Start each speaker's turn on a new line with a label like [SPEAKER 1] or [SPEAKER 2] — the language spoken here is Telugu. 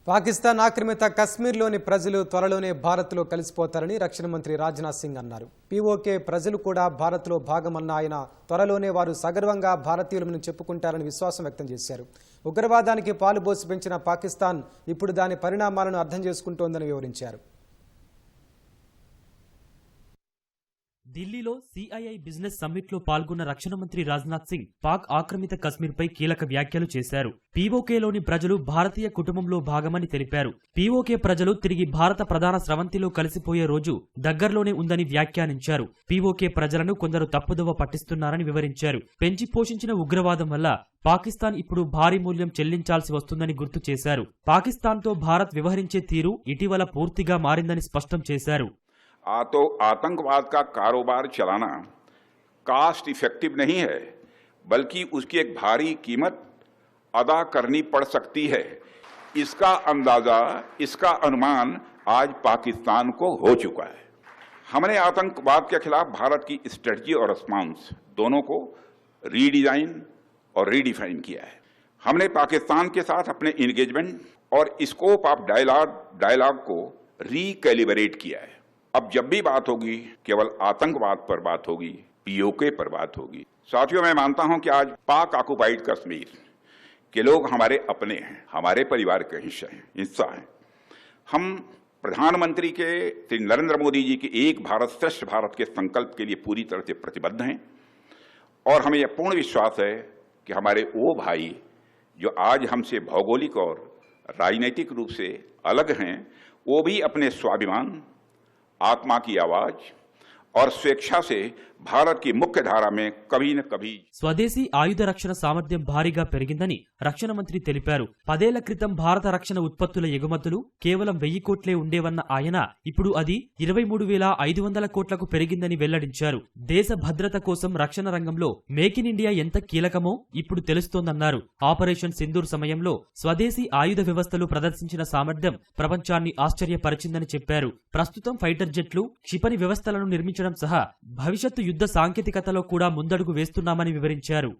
[SPEAKER 1] పాకిస్తాన్ ఆక్రమిత కశ్మీర్లోని ప్రజలు త్వరలోనే భారత్లో కలిసిపోతారని రక్షణ మంత్రి రాజ్నాథ్ సింగ్ అన్నారు. పీఓకే ప్రజలు కూడా భారత్లో భాగమన్న ఆయన త్వరలోనే వారు సగర్వంగా భారతీయులను చెప్పుకుంటారని విశ్వాసం వ్యక్తం చేశారు. ఉగ్రవాదానికి పాలుపోసి పెంచిన పాకిస్తాన్ ఇప్పుడు దాని పరిణామాలను అర్థం చేసుకుంటోందని వివరించారు.
[SPEAKER 2] ఢిల్లీలో సిఐఐ బిజినెస్ సమ్మిట్ లో పాల్గొన్న రక్షణ మంత్రి రాజ్నాథ్ సింగ్ పాక్ ఆక్రమిత కశ్మీర్ పై కీలక వ్యాఖ్యలు చేశారు. పీఓకేలోని ప్రజలు భారతీయ కుటుంబంలో భాగమని తెలిపారు. పీఓకే ప్రజలు తిరిగి భారత ప్రధాన స్రవంతిలో కలిసిపోయే రోజు దగ్గరలోనే ఉందని వ్యాఖ్యానించారు. పీఓకే ప్రజలను కొందరు తప్పుదోవ పట్టిస్తున్నారని వివరించారు. పెంచి పోషించిన ఉగ్రవాదం వల్ల పాకిస్తాన్ ఇప్పుడు భారీ మూల్యం చెల్లించాల్సి వస్తుందని గుర్తు చేశారు. పాకిస్తాన్తో భారత్ వ్యవహరించే తీరు ఇటీవల పూర్తిగా మారిందని స్పష్టం చేశారు.
[SPEAKER 3] तो आतंकवाद का कारोबार चलाना कास्ट इफेक्टिव नहीं है, बल्कि उसकी एक भारी कीमत अदा करनी पड़ सकती है. इसका अंदाजा, इसका अनुमान आज पाकिस्तान को हो चुका है. हमने आतंकवाद के खिलाफ भारत की स्ट्रेटजी और रिस्पांस दोनों को रीडिजाइन और रीडिफाइन किया है. हमने पाकिस्तान के साथ अपने इंगेजमेंट और स्कोप ऑफ डायलॉग को रीकैलिब्रेट किया है. अब जब भी बात होगी केवल आतंकवाद पर बात होगी, पीओके पर बात होगी. साथियों, मैं मानता हूं कि आज पाक ऑक्युपाइड कश्मीर के लोग हमारे अपने हैं, हमारे परिवार के हिस्सा हैं. हम प्रधानमंत्री के श्री नरेंद्र मोदी जी के एक भारत श्रेष्ठ भारत के संकल्प के लिए पूरी तरह से प्रतिबद्ध हैं और हमें यह पूर्ण विश्वास है कि हमारे वो भाई जो आज हमसे भौगोलिक और राजनीतिक रूप से अलग हैं, वो भी अपने स्वाभिमान, आत्मा की आवाज और स्वेच्छा से భారత్ కి ముఖ్య ధార మే కభీ న కభీ
[SPEAKER 2] స్వదేశీ ఆయుధ రక్షణ సామర్థ్యం భారీగా పెరిగిందని రక్షణ మంత్రి తెలిపారు. 10 ఏళ్ల క్రితం భారత రక్షణ ఉత్పత్తుల ఎగుమతులు కేవలం 1000 కోట్లే ఉండేవన్న ఆయన ఇప్పుడు అది 23,500 కోట్లకు పెరిగిందని వెల్లడించారు. దేశ భద్రత కోసం రక్షణ రంగంలో మేక్ ఇన్ ఇండియా ఎంత కీలకమో ఇప్పుడు తెలుస్తోందన్నారు. ఆపరేషన్ సింధూర్ సమయంలో స్వదేశీ ఆయుధ వ్యవస్థలు ప్రదర్శించిన సామర్థ్యం ప్రపంచాన్ని ఆశ్చర్యపరిచిందని చెప్పారు. ప్రస్తుతం ఫైటర్ జెట్లు, క్షిపణి వ్యవస్థలను నిర్మించడం సహా భవిష్యత్తు యుద్ధ సాంకేతికతలో కూడా ముందడుగు వేస్తున్నామని వివరించారు.